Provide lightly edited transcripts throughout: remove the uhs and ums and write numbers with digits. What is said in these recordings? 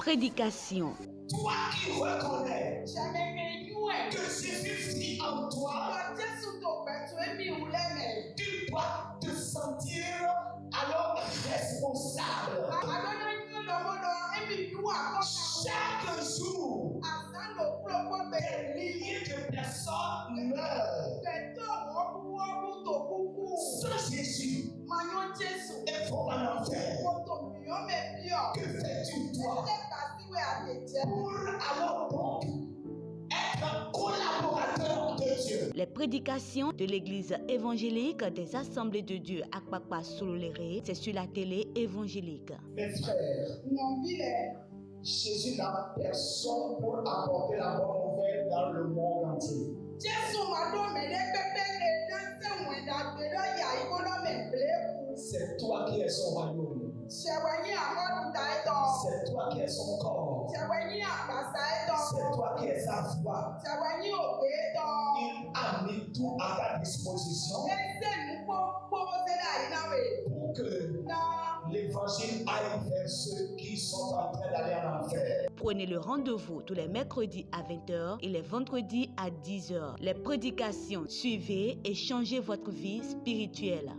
Prédication. Toi qui reconnais que Jésus vit en toi, tu dois te sentir alors responsable. Chaque jour, des milliers de personnes meurent. Sans Jésus, elles vont en enfer. Que fais-tu toi pour alors donc être collaborateur de Dieu? Les prédications de l'église évangélique des Assemblées de Dieu à Akpakpa Sololéré, c'est sur la télé évangélique. Mes frères, Jésus n'a personne pour apporter la bonne nouvelle dans le monde entier. C'est toi qui es son royaume. C'est toi qui es son corps. C'est toi qui es sa foi. Il a mis tout à ta disposition pour que l'évangile aille vers ceux qui sont en train d'aller en enfer. Prenez le rendez-vous tous les mercredis à 20h et les vendredis à 10h. Les prédications, suivez et changez votre vie spirituelle.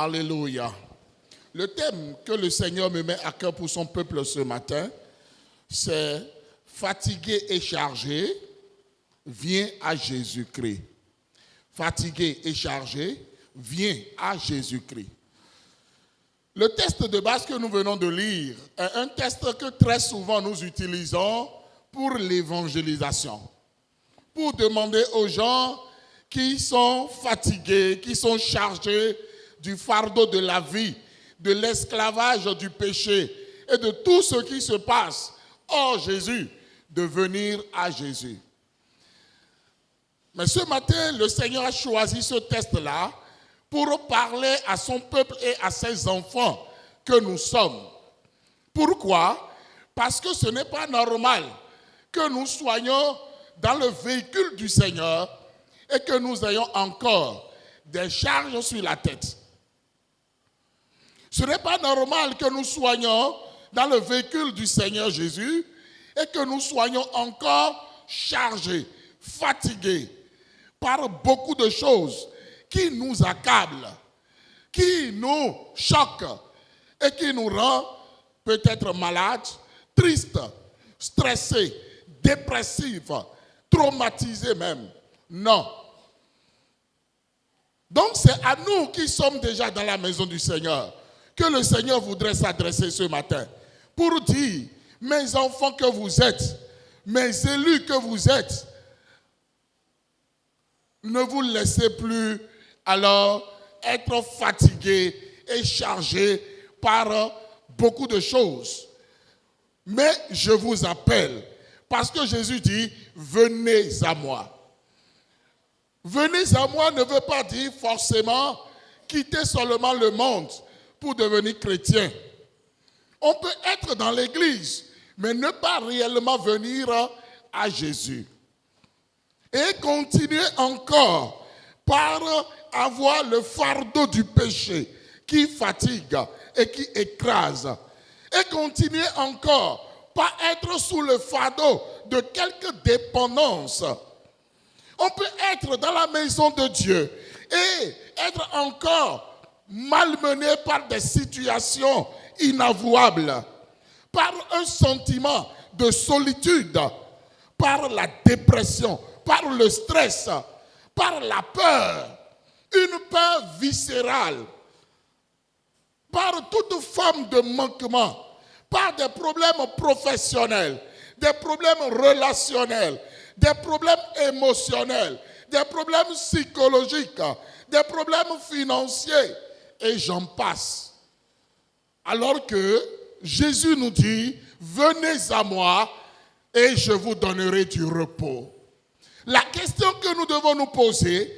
Alléluia. Le thème que le Seigneur me met à cœur pour son peuple ce matin, c'est fatigué et chargé, viens à Jésus-Christ. Fatigué et chargé, viens à Jésus-Christ. Le texte de base que nous venons de lire est un texte que très souvent nous utilisons pour l'évangélisation. Pour demander aux gens qui sont fatigués, qui sont chargés du fardeau de la vie, de l'esclavage du péché et de tout ce qui se passe hors Jésus, de venir à Jésus. Mais ce matin, le Seigneur a choisi ce texte-là pour parler à son peuple et à ses enfants que nous sommes. Pourquoi? Parce que ce n'est pas normal que nous soyons dans le véhicule du Seigneur et que nous ayons encore des charges sur la tête. Ce n'est pas normal que nous soyons dans le véhicule du Seigneur Jésus et que nous soyons encore chargés, fatigués par beaucoup de choses qui nous accablent, qui nous choquent et qui nous rendent peut-être malades, tristes, stressés, dépressifs, traumatisés même. Non. Donc c'est à nous qui sommes déjà dans la maison du Seigneur que le Seigneur voudrait s'adresser ce matin pour dire, mes enfants que vous êtes, mes élus que vous êtes, ne vous laissez plus alors être fatigués et chargés par beaucoup de choses. Mais je vous appelle, parce que Jésus dit, venez à moi. Venez à moi ne veut pas dire forcément quitter seulement le monde pour devenir chrétien. On peut être dans l'église, mais ne pas réellement venir à Jésus. Et continuer encore par avoir le fardeau du péché qui fatigue et qui écrase. Et continuer encore par être sous le fardeau de quelque dépendance. On peut être dans la maison de Dieu et être encore malmené par des situations inavouables, par un sentiment de solitude, par la dépression, par le stress, par la peur, une peur viscérale, par toute forme de manquement, par des problèmes professionnels, des problèmes relationnels, des problèmes émotionnels, des problèmes psychologiques, des problèmes financiers, et j'en passe. Alors que Jésus nous dit, venez à moi et je vous donnerai du repos. La question que nous devons nous poser,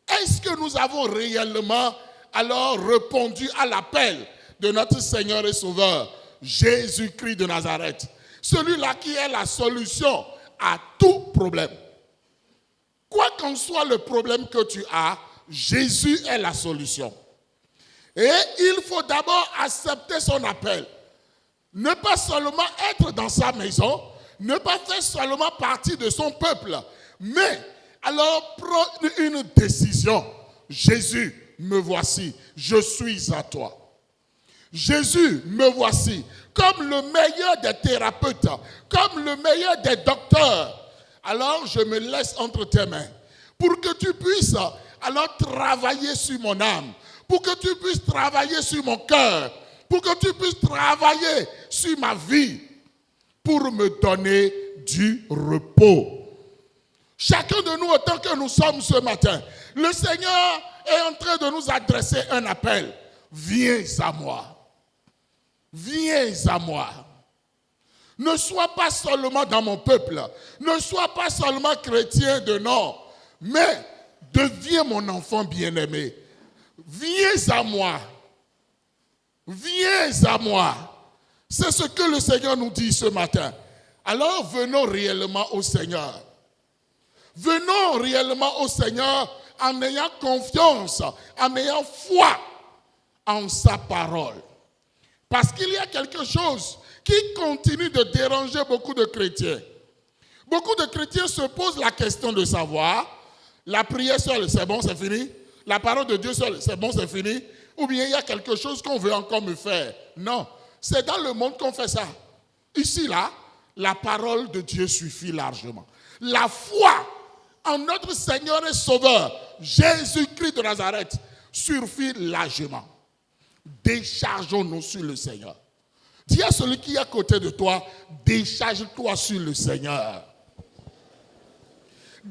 est-ce que nous avons réellement alors répondu à l'appel de notre Seigneur et Sauveur, Jésus-Christ de Nazareth, celui-là qui est la solution à tout problème. Quoi qu'en soit le problème que tu as, Jésus est la solution. Et il faut d'abord accepter son appel. Ne pas seulement être dans sa maison, ne pas faire seulement partie de son peuple, mais alors prendre une décision. Jésus, me voici, je suis à toi. Jésus, me voici, comme le meilleur des thérapeutes, comme le meilleur des docteurs. Alors je me laisse entre tes mains pour que tu puisses alors travailler sur mon âme, pour que tu puisses travailler sur mon cœur, pour que tu puisses travailler sur ma vie, pour me donner du repos. Chacun de nous, autant que nous sommes ce matin, le Seigneur est en train de nous adresser un appel. Viens à moi. Viens à moi. Ne sois pas seulement dans mon peuple. Ne sois pas seulement chrétien de nom. Mais deviens mon enfant bien-aimé. Viens à moi. Viens à moi. C'est ce que le Seigneur nous dit ce matin. Alors venons réellement au Seigneur. Venons réellement au Seigneur en ayant confiance, en ayant foi en sa parole. Parce qu'il y a quelque chose qui continue de déranger beaucoup de chrétiens. Beaucoup de chrétiens se posent la question de savoir, la prière seule, c'est bon, c'est fini? La parole de Dieu seule, c'est bon, c'est fini? Ou bien il y a quelque chose qu'on veut encore me faire? Non, c'est dans le monde qu'on fait ça. Ici, là, la parole de Dieu suffit largement. La foi en notre Seigneur et Sauveur, Jésus-Christ de Nazareth, suffit largement. Déchargeons-nous sur le Seigneur. Dis à celui qui est à côté de toi, décharge-toi sur le Seigneur.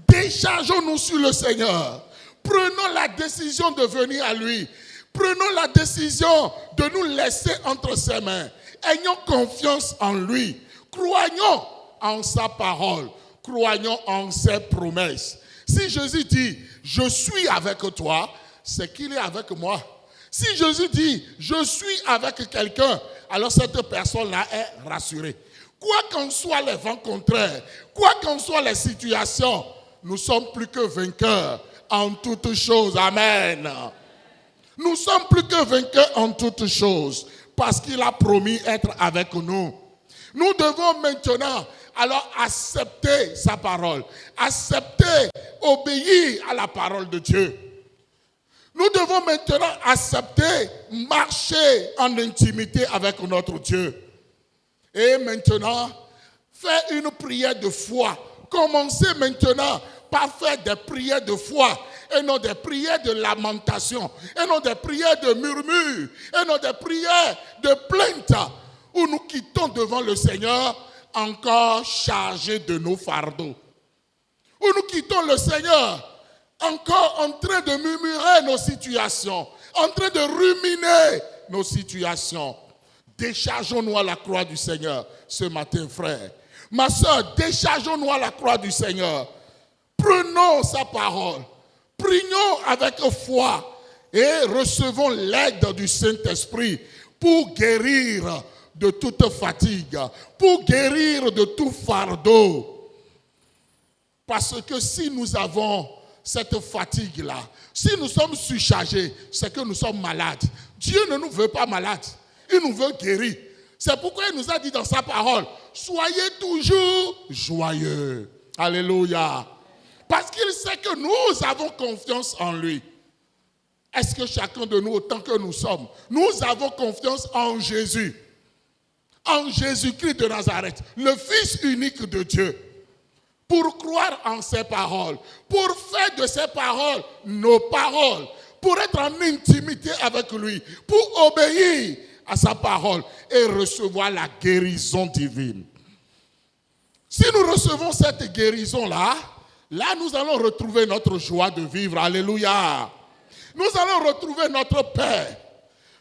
Déchargeons-nous sur le Seigneur. Prenons la décision de venir à lui. Prenons la décision de nous laisser entre ses mains. Ayons confiance en lui. Croyons en sa parole. Croyons en ses promesses. Si Jésus dit, je suis avec toi, c'est qu'il est avec moi. Si Jésus dit, je suis avec quelqu'un, alors cette personne-là est rassurée. Quoi qu'en soient les vents contraires, quoi qu'en soient les situations, nous sommes plus que vainqueurs en toutes choses. Amen. Nous sommes plus que vainqueurs en toutes choses parce qu'il a promis être avec nous. Nous devons maintenant alors accepter sa parole, accepter, obéir à la parole de Dieu. Nous devons maintenant accepter, marcher en intimité avec notre Dieu. Et maintenant, faire une prière de foi. Commencez maintenant par faire des prières de foi et non des prières de lamentation, et non des prières de murmure, et non des prières de plainte, où nous quittons devant le Seigneur encore chargés de nos fardeaux. Où nous quittons le Seigneur encore en train de murmurer nos situations, en train de ruminer nos situations. Déchargeons-nous à la croix du Seigneur ce matin, frère. Ma soeur, déchargeons-nous à la croix du Seigneur. Prenons sa parole. Prions avec foi et recevons l'aide du Saint-Esprit pour guérir de toute fatigue, pour guérir de tout fardeau. Parce que si nous avons cette fatigue-là, si nous sommes surchargés, c'est que nous sommes malades. Dieu ne nous veut pas malades, il nous veut guéris. C'est pourquoi il nous a dit dans sa parole, soyez toujours joyeux. Alléluia. Parce qu'il sait que nous avons confiance en lui. Est-ce que chacun de nous, autant que nous sommes, nous avons confiance en Jésus, en Jésus-Christ de Nazareth, le Fils unique de Dieu, pour croire en ses paroles, pour faire de ses paroles nos paroles, pour être en intimité avec lui, pour obéir à sa parole et recevoir la guérison divine. Si nous recevons cette guérison-là, là nous allons retrouver notre joie de vivre. Alléluia. Nous allons retrouver notre paix.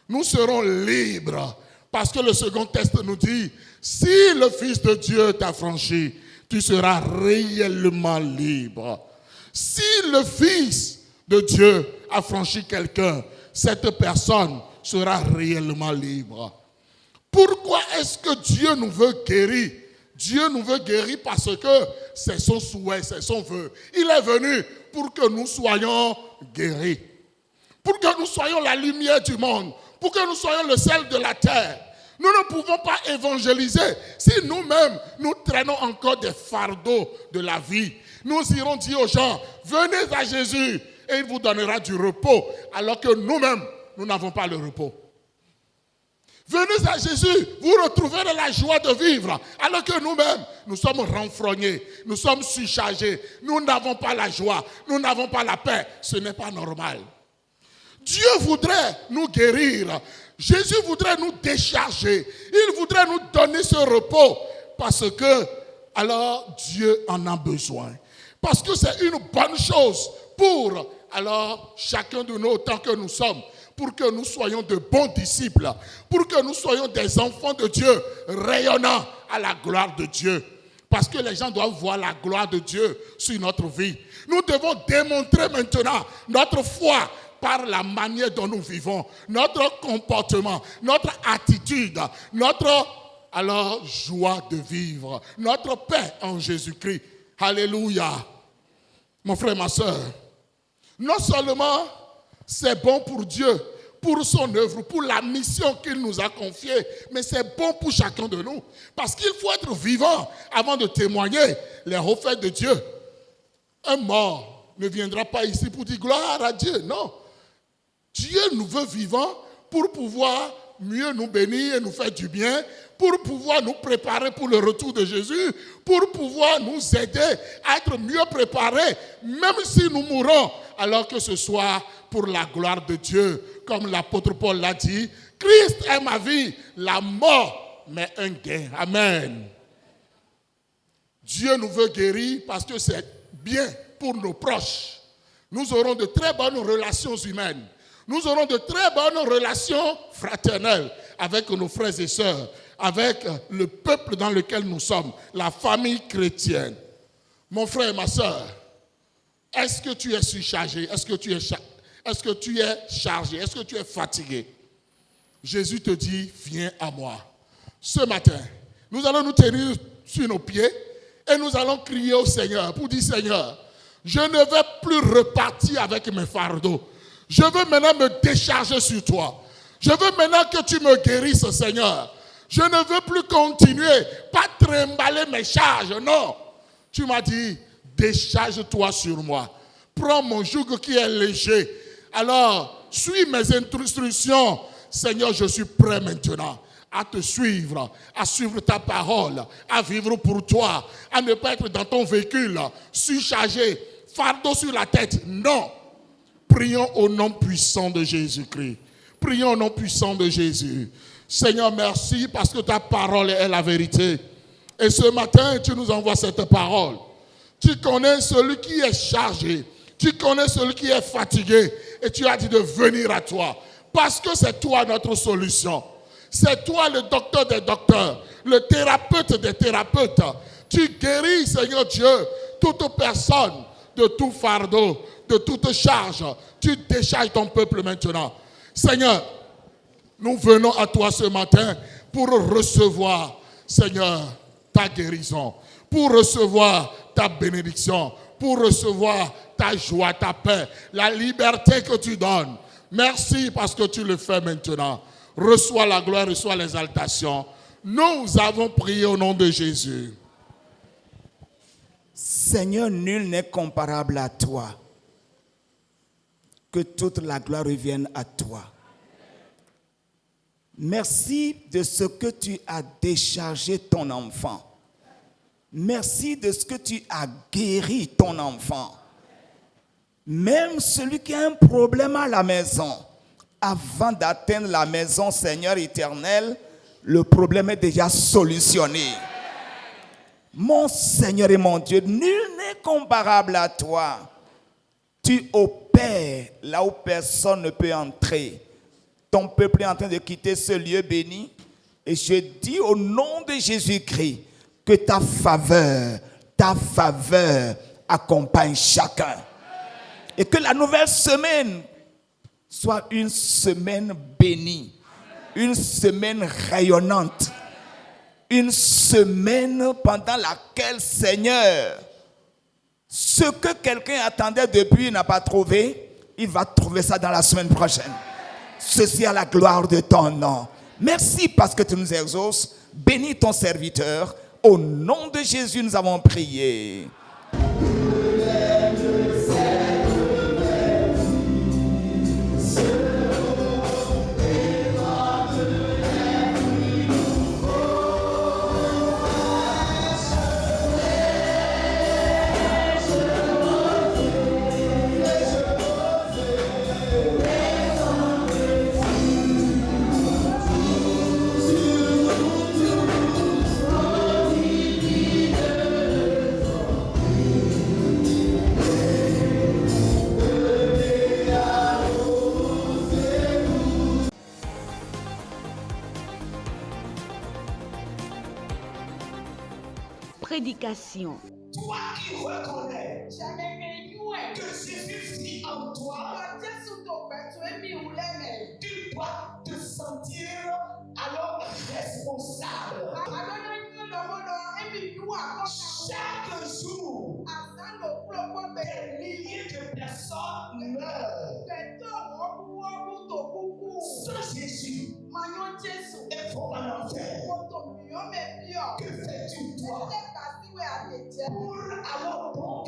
Nous serons libres. Parce que le second texte nous dit, si le Fils de Dieu t'a franchi, tu seras réellement libre. Si le Fils de Dieu a franchi quelqu'un, cette personne sera réellement libre. Pourquoi est-ce que Dieu nous veut guérir? Dieu nous veut guérir parce que c'est son souhait, c'est son vœu. Il est venu pour que nous soyons guéris. Pour que nous soyons la lumière du monde. Pour que nous soyons le sel de la terre. Nous ne pouvons pas évangéliser si nous-mêmes nous traînons encore des fardeaux de la vie. Nous irons dire aux gens, venez à Jésus et il vous donnera du repos, alors que nous-mêmes, nous n'avons pas le repos. Venez à Jésus, vous retrouverez la joie de vivre, alors que nous-mêmes, nous sommes renfrognés, nous sommes surchargés, nous n'avons pas la joie, nous n'avons pas la paix. Ce n'est pas normal. Dieu voudrait nous guérir. Jésus voudrait nous décharger. Il voudrait nous donner ce repos parce que, alors, Dieu en a besoin. Parce que c'est une bonne chose pour, alors, chacun de nous, autant que nous sommes, pour que nous soyons de bons disciples, pour que nous soyons des enfants de Dieu rayonnant à la gloire de Dieu. Parce que les gens doivent voir la gloire de Dieu sur notre vie. Nous devons démontrer maintenant notre foi par la manière dont nous vivons, notre comportement, notre attitude, notre joie de vivre, notre paix en Jésus-Christ. Alléluia. Mon frère, ma soeur, non seulement c'est bon pour Dieu, pour son œuvre, pour la mission qu'il nous a confiée, mais c'est bon pour chacun de nous. Parce qu'il faut être vivant avant de témoigner les hauts faits de Dieu. Un mort ne viendra pas ici pour dire gloire à Dieu. Non. Dieu nous veut vivants pour pouvoir mieux nous bénir et nous faire du bien, pour pouvoir nous préparer pour le retour de Jésus, pour pouvoir nous aider à être mieux préparés, même si nous mourons, alors que ce soit pour la gloire de Dieu. Comme l'apôtre Paul l'a dit, Christ est ma vie, la mort m'est un gain. Amen. Dieu nous veut guérir parce que c'est bien pour nos proches. Nous aurons de très bonnes relations humaines. Nous aurons de très bonnes relations fraternelles avec nos frères et sœurs, avec le peuple dans lequel nous sommes, la famille chrétienne. Mon frère et ma sœur, est-ce que tu es surchargé? Est-ce que tu es chargé? Est-ce que tu es fatigué? Jésus te dit, viens à moi. Ce matin, nous allons nous tenir sur nos pieds et nous allons crier au Seigneur pour dire, Seigneur, je ne vais plus repartir avec mes fardeaux. Je veux maintenant me décharger sur toi. Je veux maintenant que tu me guérisses, Seigneur. Je ne veux plus continuer, pas trimballer mes charges, non. Tu m'as dit, décharge-toi sur moi. Prends mon joug qui est léger. Alors, suis mes instructions. Seigneur, je suis prêt maintenant à te suivre, à suivre ta parole, à vivre pour toi, à ne pas être dans ton véhicule, surchargé, fardeau sur la tête. Non. Prions au nom puissant de Jésus-Christ. Prions au nom puissant de Jésus. Seigneur, merci parce que ta parole est la vérité. Et ce matin, tu nous envoies cette parole. Tu connais celui qui est chargé. Tu connais celui qui est fatigué. Et tu as dit de venir à toi. Parce que c'est toi notre solution. C'est toi le docteur des docteurs. Le thérapeute des thérapeutes. Tu guéris, Seigneur Dieu, toute personne de tout fardeau, de toute charge. Tu décharges ton peuple maintenant. Seigneur, nous venons à toi ce matin pour recevoir, Seigneur, ta guérison, pour recevoir ta bénédiction, pour recevoir ta joie, ta paix, la liberté que tu donnes. Merci parce que tu le fais maintenant. Reçois la gloire, reçois l'exaltation. Nous avons prié au nom de Jésus. Seigneur, nul n'est comparable à toi. Que toute la gloire revienne à toi. Merci de ce que tu as déchargé ton enfant. Merci de ce que tu as guéri ton enfant. Même celui qui a un problème à la maison, avant d'atteindre la maison, Seigneur éternel, le problème est déjà solutionné. Mon Seigneur et mon Dieu, nul n'est comparable à toi. Tu opères là où personne ne peut entrer. Ton peuple est en train de quitter ce lieu béni. Et je dis au nom de Jésus-Christ que ta faveur accompagne chacun. Et que la nouvelle semaine soit une semaine bénie, une semaine rayonnante, une semaine pendant laquelle, Seigneur, ce que quelqu'un attendait depuis n'a pas trouvé, il va trouver ça dans la semaine prochaine. Ceci à la gloire de ton nom. Merci parce que tu nous exauces. Bénis ton serviteur. Au nom de Jésus, nous avons prié. prédications. Toi qui reconnais que Jésus vit en toi, tu dois te sentir alors responsable. Chaque jour, des milliers de personnes meurent. Sans Jésus, elles vont en enfer. Que fais-tu toi pour alors donc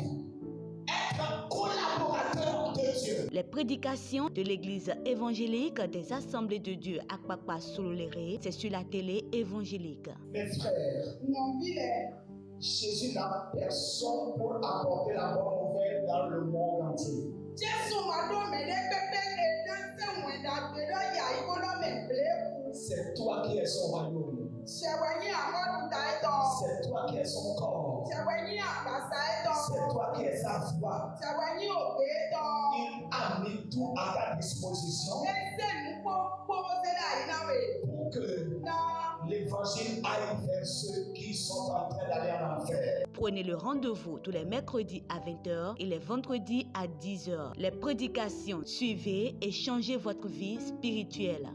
être collaborateur de Dieu? Les prédications de l'église évangélique des Assemblées de Dieu à Akpakpa Sololéré, c'est sur la télé évangélique. Mes frères, Jésus n'a personne pour apporter la bonne nouvelle dans le monde entier. C'est toi qui es son royaume. C'est toi qui es son corps. C'est toi qui es sa voix. Il a mis tout à ta disposition pour que l'évangile aille vers ceux qui sont en train d'aller en enfer. Prenez le rendez-vous tous les mercredis à 20h et les vendredis à 10h. Les prédications, suivez et changez votre vie spirituelle.